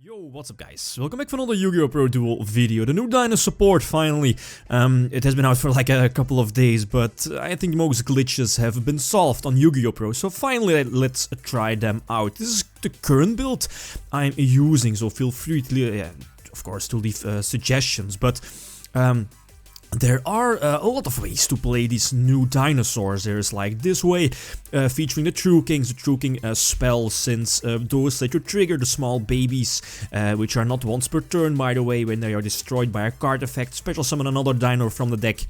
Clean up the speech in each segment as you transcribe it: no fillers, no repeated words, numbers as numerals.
Yo, what's up guys? Welcome back for another YgoPro duel video. The new Dino support finally. It has been out for like a couple of days, but I think most glitches have been solved on YgoPro, so finally let's try them out. This is the current build I'm using, so feel free to, of course, to leave suggestions, but there are a lot of ways to play these new dinosaurs. There's like this way, featuring the True Kings, the True King spell, since those let you trigger the small babies, which are not once per turn, by the way, when they are destroyed by a card effect. Special summon another dino from the deck.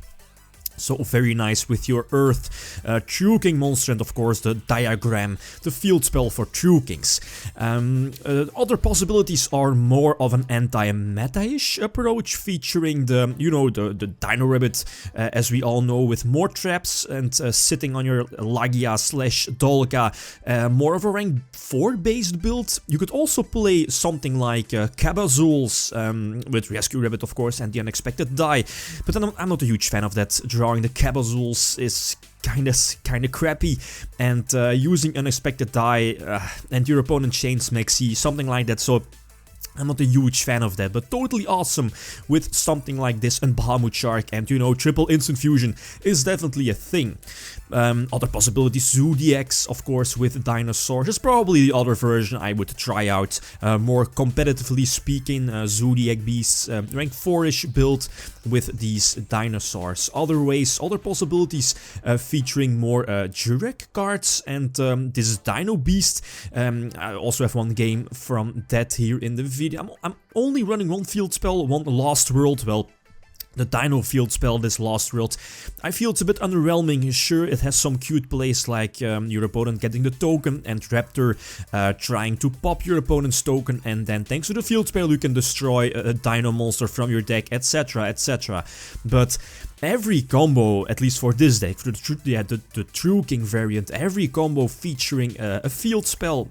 So very nice with your Earth True King monster, and of course the diagram, the field spell for True Kings. Other possibilities are more of an anti-meta-ish approach, featuring the, you know, the Dino Rabbit, as we all know, with more traps and sitting on your Lagia / Dolga, more of a rank 4 based build. You could also play something like Cabazools, with Rescue Rabbit of course, and the Unexpected Die, but then I'm not a huge fan of that. Drawing the Cabazools is kinda crappy, and using Unexpected Die and your opponent chains Maxi, something like that, so I'm not a huge fan of that, but Toadally Awesome with something like this, and Bahamut Shark, and you know, triple instant fusion is definitely a thing. Other possibilities, Zoodiacs, of course, with Dinosaurs is probably the other version I would try out. More competitively speaking, Zoodiac Beasts, rank 4-ish build with these dinosaurs. Other ways, other possibilities, featuring more Jurek cards, and this is Dino Beast. I also have one game from that here in the video. I'm only running one field spell, one Lost World. Well, the Dino field spell, this Lost World, I feel it's a bit underwhelming. Sure, it has some cute plays, like your opponent getting the token, and Raptor trying to pop your opponent's token, and then thanks to the field spell you can destroy a Dino monster from your deck, etc, etc. But every combo, at least for this deck, for the True King variant, every combo featuring a field spell,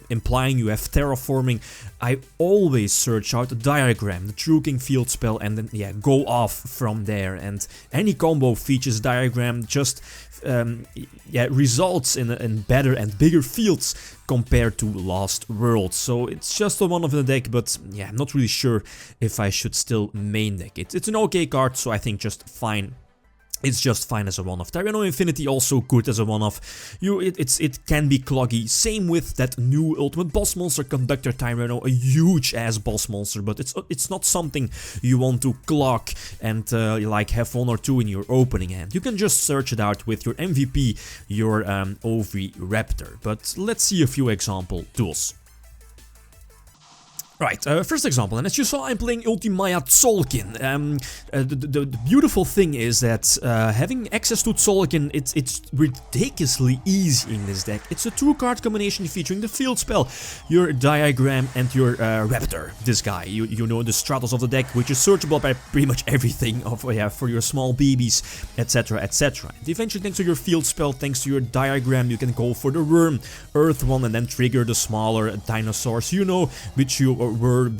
implying you have terraforming, I always search out the diagram, the True King field spell, and then go off from there. And any combo features diagram just results in better and bigger fields compared to Lost World. So it's just a one of the deck, but yeah, I'm not really sure if I should still main deck it. It's an okay card, so I think just fine. It's just fine as a one-off. Tyranno Infinity also good as a one-off. It can be cloggy. Same with that new ultimate boss monster, Conductor Tyranno, a huge ass boss monster, but it's not something you want to clog and like have one or two in your opening hand. You can just search it out with your MVP, your Oviraptor. But let's see a few example duels. Right, first example, and as you saw, I'm playing Ultimaya Tzolkin. The beautiful thing is that having access to Tzolkin, it's ridiculously easy in this deck. It's a 2-card combination featuring the field spell, your diagram, and your Raptor. This guy, you know, the Stratos of the deck, which is searchable by pretty much everything for your small babies, etc, etc. And eventually, thanks to your field spell, thanks to your diagram, you can go for the Worm, Earth one, and then trigger the smaller dinosaurs, you know, which you were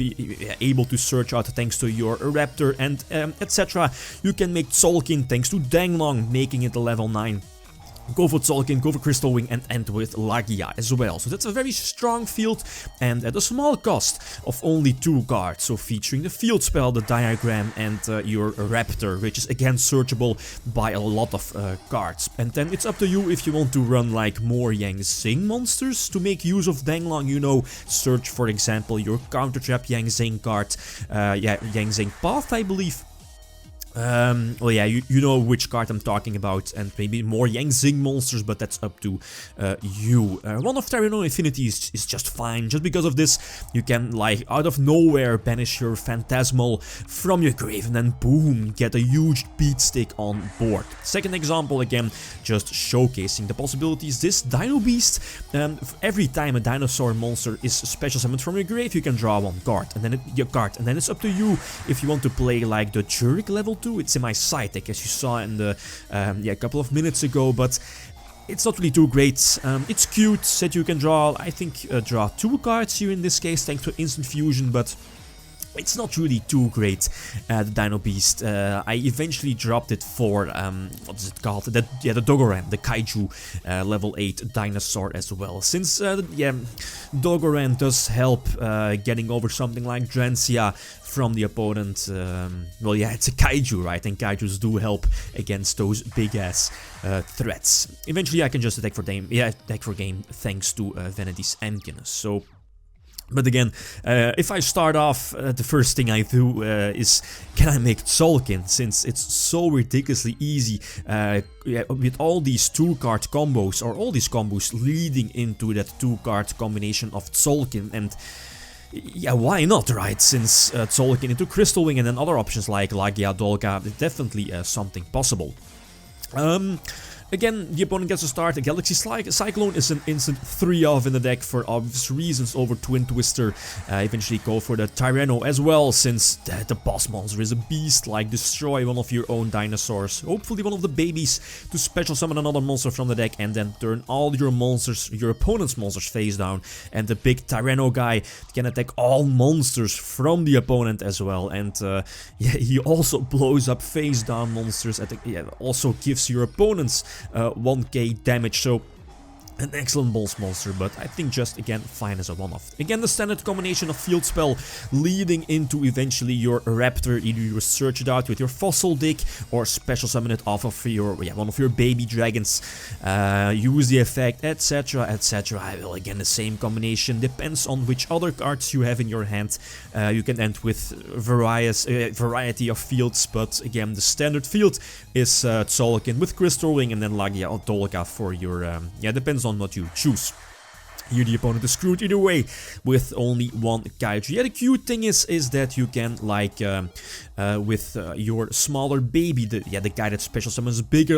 able to search out thanks to your Raptor, and etc. You can make Tzolkin thanks to Danglong, making it a level 9. Go for Tzolkin, go for Crystal Wing, and end with Lagia as well. So that's a very strong field, and at a small cost of only 2 cards. So featuring the field spell, the diagram, and your Raptor, which is again searchable by a lot of cards. And then it's up to you if you want to run like more Yang Zing monsters to make use of Danglong. You know, search for example your Counter Trap Yang Zing card, Yang Zing Path, I believe. Well, yeah, you know which card I'm talking about, and maybe more Yang Zing monsters, but that's up to you. One of Tyranno Infinity is just fine. Just because of this, you can, like, out of nowhere banish your Phantasmal from your grave, and then boom, get a huge beat stick on board. Second example, again, just showcasing the possibilities. This Dino Beast, every time a dinosaur monster is special summoned from your grave, you can draw 1 card, and then it's up to you if you want to play like the Jurek level 2. It's in my side deck, as you saw in the a couple of minutes ago, but it's not really too great. It's cute that you can draw, I think, draw 2 cards here in this case, thanks to instant fusion, but it's not really too great, the Dino Beast. I eventually dropped it for, what is it called? The Dogoran, the Kaiju level 8 dinosaur as well. Since, Dogoran does help getting over something like Drensia from the opponent. Well, yeah, it's a Kaiju, right? And Kaijus do help against those big-ass threats. Eventually, I can just attack for game thanks to Vanity's emptiness. So... But again, if I start off, the first thing I do is, can I make Tzolkin, since it's so ridiculously easy with all these 2-card combos, or all these combos leading into that 2-card combination of Tzolkin, and yeah, why not, right? Since Tzolkin into Crystal Wing and then other options like Lagia, Dolka, definitely something possible. Again, the opponent gets to start. A Galaxy Cyclone is an instant 3-off in the deck for obvious reasons over Twin Twister. Eventually go for the Tyranno as well, since the boss monster is a beast. Like, destroy one of your own dinosaurs, hopefully one of the babies, to special summon another monster from the deck, and then turn all your monsters, your opponent's monsters, face down. And the big Tyranno guy can attack all monsters from the opponent as well. And yeah, he also blows up face down monsters. Also gives your opponents 1k damage, so an excellent boss monster, but I think just, again, fine as a one-off. Again, the standard combination of field spell leading into eventually your Raptor. Either you search it out with your Fossil Dig or special summon it off of your, one of your baby dragons. Use the effect, etc, etc. Well, again, the same combination, depends on which other cards you have in your hand. You can end with variety of fields, but again, the standard field is Tzolkin with Crystal Wing and then Lagia or Dolka for your, depends on what you choose. Here the opponent is screwed either way with only one Kaiju. Yeah, the cute thing is that you can, like, with your smaller baby, the guy that special summons big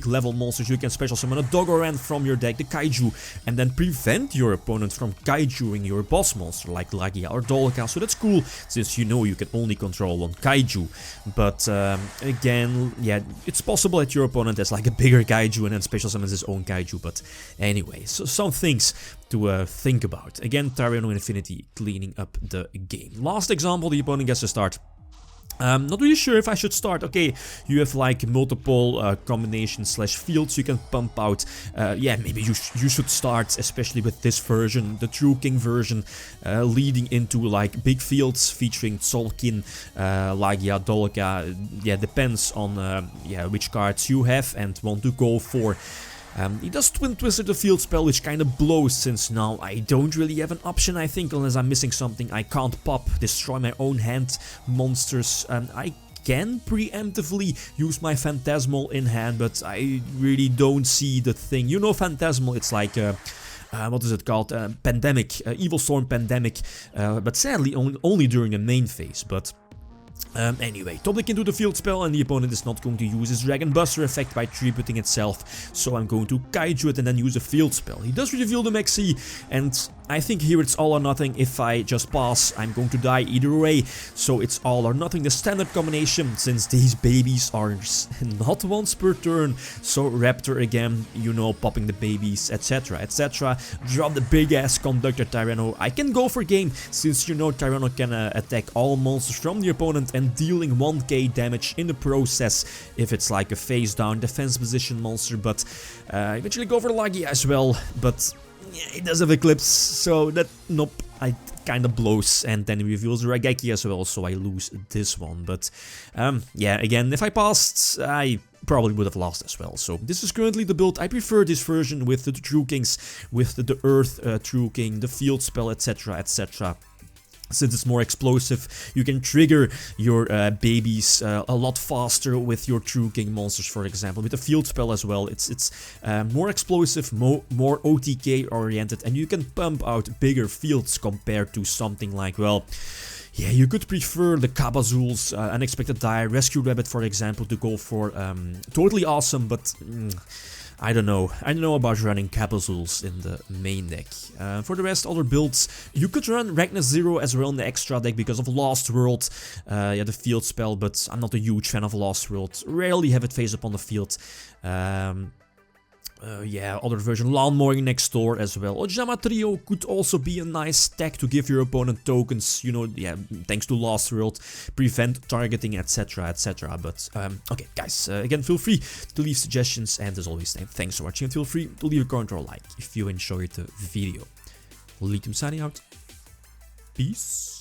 level monsters, you can special summon a Dogoran from your deck, the Kaiju, and then prevent your opponent from Kaijuing your boss monster, like Lagia or Dolka. So that's cool, since you know you can only control one Kaiju. But again, yeah, it's possible that your opponent has like a bigger Kaiju and then special summons his own Kaiju. But anyway, so some things to think about. Again, Tyranno Infinity cleaning up the game. Last example, the opponent gets to start. Not really sure if I should start. Okay, you have like multiple combinations / fields you can pump out. Yeah, maybe you should start, especially with this version, the True King version, leading into like big fields featuring Tzolkin, Lagia, Dolka. Yeah, depends on which cards you have and want to go for. He does Twin Twister the field spell, which kind of blows, since now I don't really have an option, I think, unless I'm missing something. I can't destroy my own hand monsters. I can preemptively use my Phantasmal in hand, but I really don't see the thing. You know, Phantasmal, it's like what is it called? Pandemic, Evil Storm Pandemic, but sadly only during the main phase. But anyway, top deck into the field spell, and the opponent is not going to use his Dragon Buster effect by tributing itself, so I'm going to Kaiju it and then use a field spell. He does reveal the Maxi, and I think here it's all or nothing. If I just pass, I'm going to die either way, so it's all or nothing, the standard combination, since these babies are not once per turn. So Raptor again, you know, popping the babies, etc, etc. Drop the big ass Conductor Tyranno. I can go for game, since you know Tyranno can attack all monsters from the opponent and dealing 1k damage in the process if it's like a face down defense position monster. But eventually go for Lagia as well, but yeah, it does have Eclipse, so that, nope, I kind of blows, and then he reveals Raigeki as well, so I lose this one. But yeah, again, if I passed, I probably would have lost as well. So this is currently the build. I prefer this version with the True Kings, with the Earth True King, the field spell, etc, etc. Since it's more explosive, you can trigger your babies a lot faster with your True King monsters, for example. With the field spell as well, it's more explosive, more OTK oriented, and you can pump out bigger fields compared to something like, well, yeah, you could prefer the Kabazul's Unexpected Die, Rescue Rabbit, for example, to go for Toadally Awesome, but I don't know. I don't know about running Kabazul's in the main deck. For the rest, other builds, you could run Ragnar Zero as well in the extra deck because of Lost World, yeah, the field spell, but I'm not a huge fan of Lost World. Rarely have it face up on the field. Yeah, other version, Lawnmowing Next Door as well. Ojama Trio could also be a nice tech to give your opponent tokens, you know, yeah, thanks to Lost World, prevent targeting, etc, etc. But, okay, guys, again, feel free to leave suggestions, and as always, thanks for watching, and feel free to leave a comment or a like if you enjoyed the video. Lithium signing out. Peace.